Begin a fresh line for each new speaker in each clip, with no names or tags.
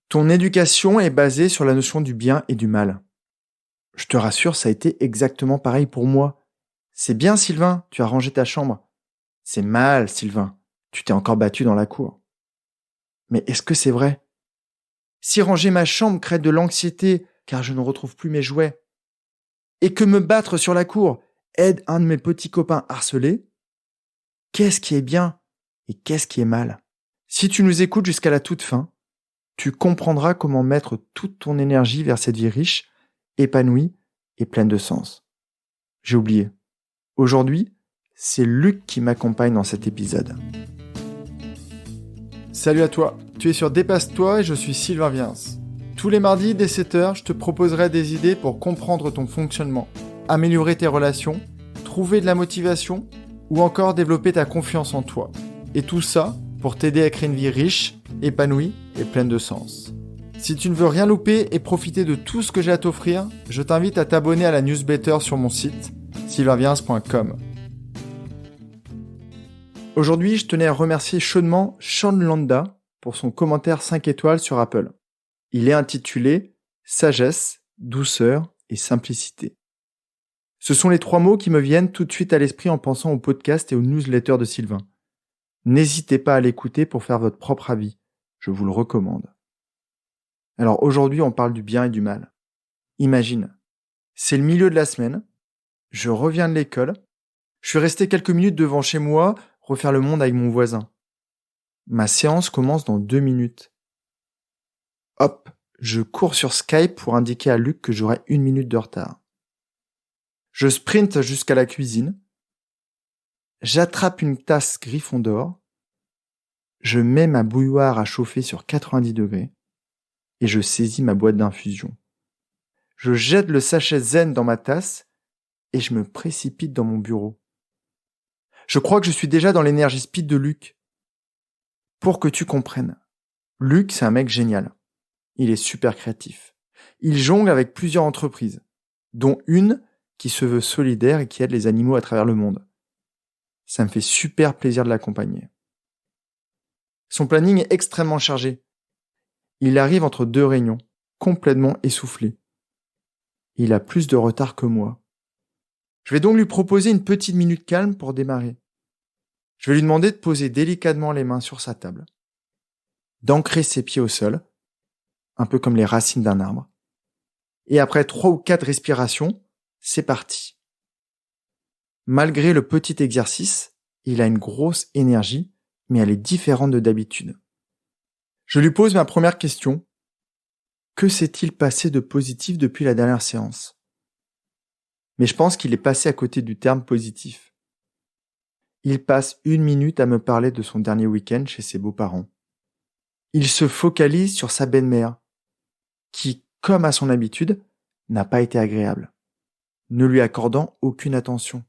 Ton éducation est basée sur la notion du bien et du mal. Je te rassure, ça a été exactement pareil pour moi. C'est bien, Sylvain, tu as rangé ta chambre. C'est mal, Sylvain, tu t'es encore battu dans la cour. Mais est-ce que c'est vrai? Si ranger ma chambre crée de l'anxiété car je ne retrouve plus mes jouets, et que me battre sur la cour aide un de mes petits copains harcelés, qu'est-ce qui est bien et qu'est-ce qui est mal? Si tu nous écoutes jusqu'à la toute fin, tu comprendras comment mettre toute ton énergie vers cette vie riche, épanouie et pleine de sens. J'ai oublié. Aujourd'hui, c'est Luc qui m'accompagne dans cet épisode. Salut à toi, tu es sur Dépasse-toi et je suis Sylvain Viens. Tous les mardis dès 7h, je te proposerai des idées pour comprendre ton fonctionnement, améliorer tes relations, trouver de la motivation ou encore développer ta confiance en toi. Et tout ça pour t'aider à créer une vie riche, épanouie et pleine de sens. Si tu ne veux rien louper et profiter de tout ce que j'ai à t'offrir, je t'invite à t'abonner à la newsletter sur mon site sylvainviens.com. Aujourd'hui, je tenais à remercier chaudement Sean Landa pour son commentaire 5 étoiles sur Apple. Il est intitulé « Sagesse, douceur et simplicité ». Ce sont les 3 mots qui me viennent tout de suite à l'esprit en pensant au podcast et aux newsletters de Sylvain. N'hésitez pas à l'écouter pour faire votre propre avis. Je vous le recommande. Alors aujourd'hui, on parle du bien et du mal. Imagine, c'est le milieu de la semaine, je reviens de l'école, je suis resté quelques minutes devant chez moi, refaire le monde avec mon voisin. Ma séance commence dans 2 minutes. Hop, je cours sur Skype pour indiquer à Luc que j'aurai 1 minute de retard. Je sprinte jusqu'à la cuisine, j'attrape une tasse Gryffondor, je mets ma bouilloire à chauffer sur 90 degrés et je saisis ma boîte d'infusion. Je jette le sachet zen dans ma tasse et je me précipite dans mon bureau. Je crois que je suis déjà dans l'énergie speed de Luc. Pour que tu comprennes, Luc, c'est un mec génial. Il est super créatif. Il jongle avec plusieurs entreprises, dont une qui se veut solidaire et qui aide les animaux à travers le monde. Ça me fait super plaisir de l'accompagner. Son planning est extrêmement chargé. Il arrive entre 2 réunions, complètement essoufflé. Il a plus de retard que moi. Je vais donc lui proposer une petite minute calme pour démarrer. Je vais lui demander de poser délicatement les mains sur sa table, d'ancrer ses pieds au sol, un peu comme les racines d'un arbre. Et après 3 ou 4 respirations, c'est parti. Malgré le petit exercice, il a une grosse énergie, mais elle est différente de d'habitude. Je lui pose ma première question. Que s'est-il passé de positif depuis la dernière séance? Mais je pense qu'il est passé à côté du terme positif. Il passe 1 minute à me parler de son dernier week-end chez ses beaux-parents. Il se focalise sur sa belle-mère, qui, comme à son habitude, n'a pas été agréable, ne lui accordant aucune attention.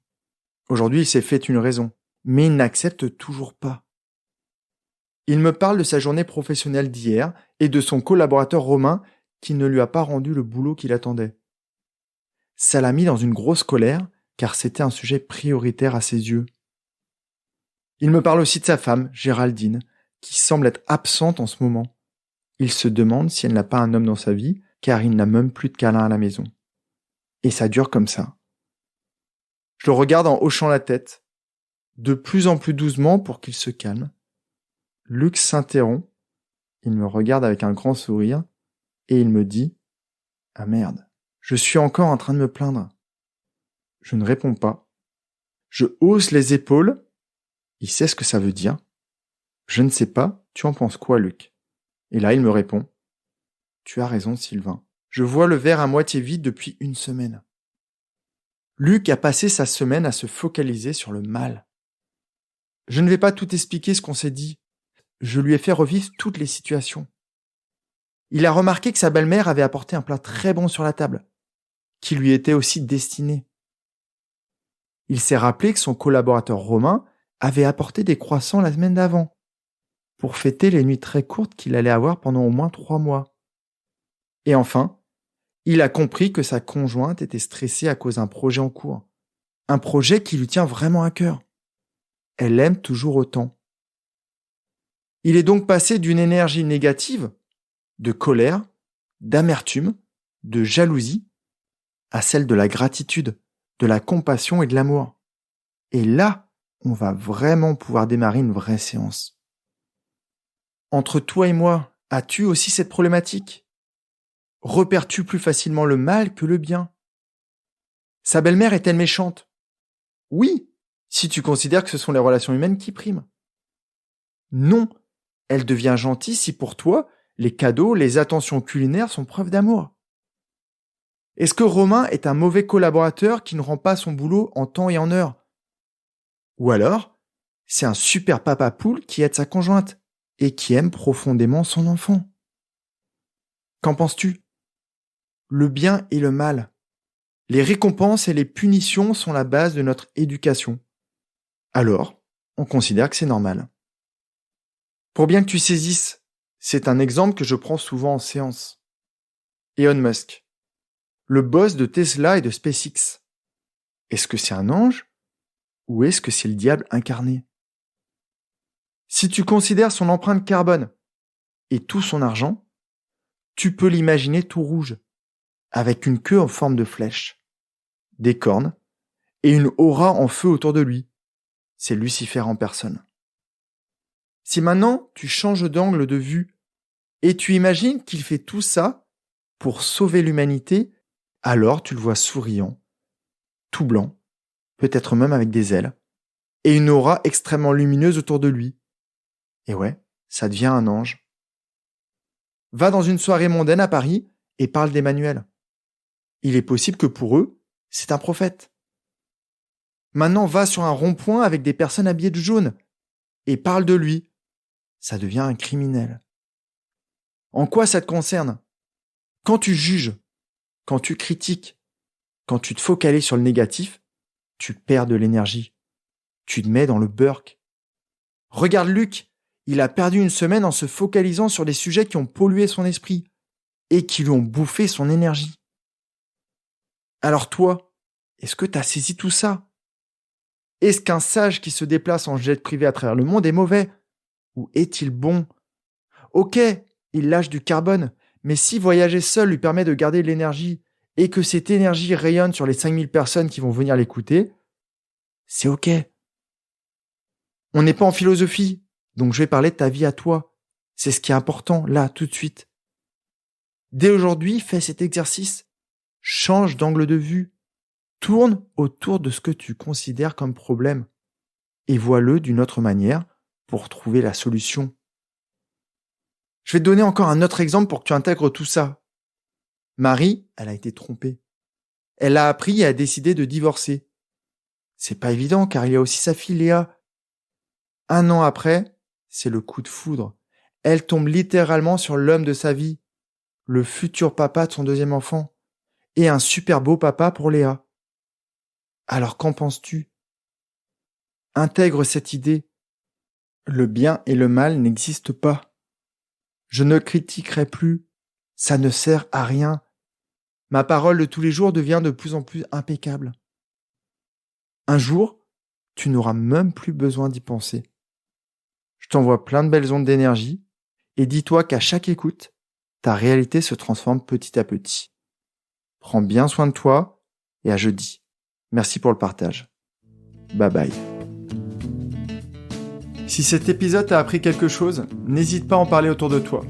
Aujourd'hui, il s'est fait une raison, mais il n'accepte toujours pas. Il me parle de sa journée professionnelle d'hier et de son collaborateur Romain qui ne lui a pas rendu le boulot qu'il attendait. Ça l'a mis dans une grosse colère, car c'était un sujet prioritaire à ses yeux. Il me parle aussi de sa femme, Géraldine, qui semble être absente en ce moment. Il se demande si elle n'a pas un homme dans sa vie, car il n'a même plus de câlin à la maison. Et ça dure comme ça. Je le regarde en hochant la tête, de plus en plus doucement pour qu'il se calme. Luc s'interrompt, il me regarde avec un grand sourire, et il me dit « Ah merde, je suis encore en train de me plaindre. » Je ne réponds pas. Je hausse les épaules. Il sait ce que ça veut dire. Je ne sais pas, tu en penses quoi, Luc? Et là, il me répond. Tu as raison, Sylvain. Je vois le verre à moitié vide depuis 1 semaine. Luc a passé sa semaine à se focaliser sur le mal. Je ne vais pas tout expliquer ce qu'on s'est dit. Je lui ai fait revivre toutes les situations. Il a remarqué que sa belle-mère avait apporté un plat très bon sur la table, qui lui était aussi destiné. Il s'est rappelé que son collaborateur Romain avait apporté des croissants la semaine d'avant, pour fêter les nuits très courtes qu'il allait avoir pendant au moins 3 mois. Et enfin, il a compris que sa conjointe était stressée à cause d'un projet en cours. Un projet qui lui tient vraiment à cœur. Elle l'aime toujours autant. Il est donc passé d'une énergie négative, de colère, d'amertume, de jalousie, à celle de la gratitude, de la compassion et de l'amour. Et là, on va vraiment pouvoir démarrer une vraie séance. Entre toi et moi, as-tu aussi cette problématique ? Repères-tu plus facilement le mal que le bien ? Sa belle-mère est-elle méchante ? Oui, si tu considères que ce sont les relations humaines qui priment. Non, elle devient gentille si pour toi, les cadeaux, les attentions culinaires sont preuve d'amour. Est-ce que Romain est un mauvais collaborateur qui ne rend pas son boulot en temps et en heure ? Ou alors, c'est un super papa poule qui aide sa conjointe et qui aime profondément son enfant. Qu'en penses-tu ? Le bien et le mal. Les récompenses et les punitions sont la base de notre éducation. Alors, on considère que c'est normal. Pour bien que tu saisisses, c'est un exemple que je prends souvent en séance. Elon Musk, le boss de Tesla et de SpaceX. Est-ce que c'est un ange ou est-ce que c'est le diable incarné ? Si tu considères son empreinte carbone et tout son argent, tu peux l'imaginer tout rouge, avec une queue en forme de flèche, des cornes et une aura en feu autour de lui. C'est Lucifer en personne. Si maintenant tu changes d'angle de vue et tu imagines qu'il fait tout ça pour sauver l'humanité, alors tu le vois souriant, tout blanc, peut-être même avec des ailes, et une aura extrêmement lumineuse autour de lui. Et ouais, ça devient un ange. Va dans une soirée mondaine à Paris et parle d'Emmanuel. Il est possible que pour eux, c'est un prophète. Maintenant, va sur un rond-point avec des personnes habillées de jaune et parle de lui. Ça devient un criminel. En quoi ça te concerne ? Quand tu juges, quand tu critiques, quand tu te focalises sur le négatif, tu perds de l'énergie. Tu te mets dans le burk. Regarde Luc, il a perdu une semaine en se focalisant sur des sujets qui ont pollué son esprit et qui lui ont bouffé son énergie. Alors toi, est-ce que tu as saisi tout ça ? Est-ce qu'un sage qui se déplace en jet privé à travers le monde est mauvais ? Ou est-il bon ? Ok, il lâche du carbone, mais si voyager seul lui permet de garder de l'énergie et que cette énergie rayonne sur les 5000 personnes qui vont venir l'écouter, c'est ok. On n'est pas en philosophie, donc je vais parler de ta vie à toi. C'est ce qui est important, là, tout de suite. Dès aujourd'hui, fais cet exercice. Change d'angle de vue. Tourne autour de ce que tu considères comme problème et vois-le d'une autre manière pour trouver la solution. Je vais te donner encore un autre exemple pour que tu intègres tout ça. Marie, elle a été trompée. Elle a appris et a décidé de divorcer. C'est pas évident car il y a aussi sa fille Léa. 1 an après, c'est le coup de foudre. Elle tombe littéralement sur l'homme de sa vie, le futur papa de son 2e enfant, et un super beau papa pour Léa. Alors qu'en penses-tu ? Intègre cette idée. Le bien et le mal n'existent pas. Je ne critiquerai plus. Ça ne sert à rien. Ma parole de tous les jours devient de plus en plus impeccable. Un jour, tu n'auras même plus besoin d'y penser. Je t'envoie plein de belles ondes d'énergie et dis-toi qu'à chaque écoute, ta réalité se transforme petit à petit. Prends bien soin de toi et à jeudi. Merci pour le partage. Bye bye. Si cet épisode t'a appris quelque chose, n'hésite pas à en parler autour de toi.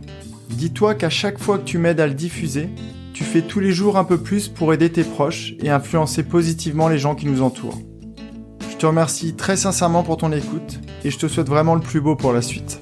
Dis-toi qu'à chaque fois que tu m'aides à le diffuser, tu fais tous les jours un peu plus pour aider tes proches et influencer positivement les gens qui nous entourent. Je te remercie très sincèrement pour ton écoute et je te souhaite vraiment le plus beau pour la suite.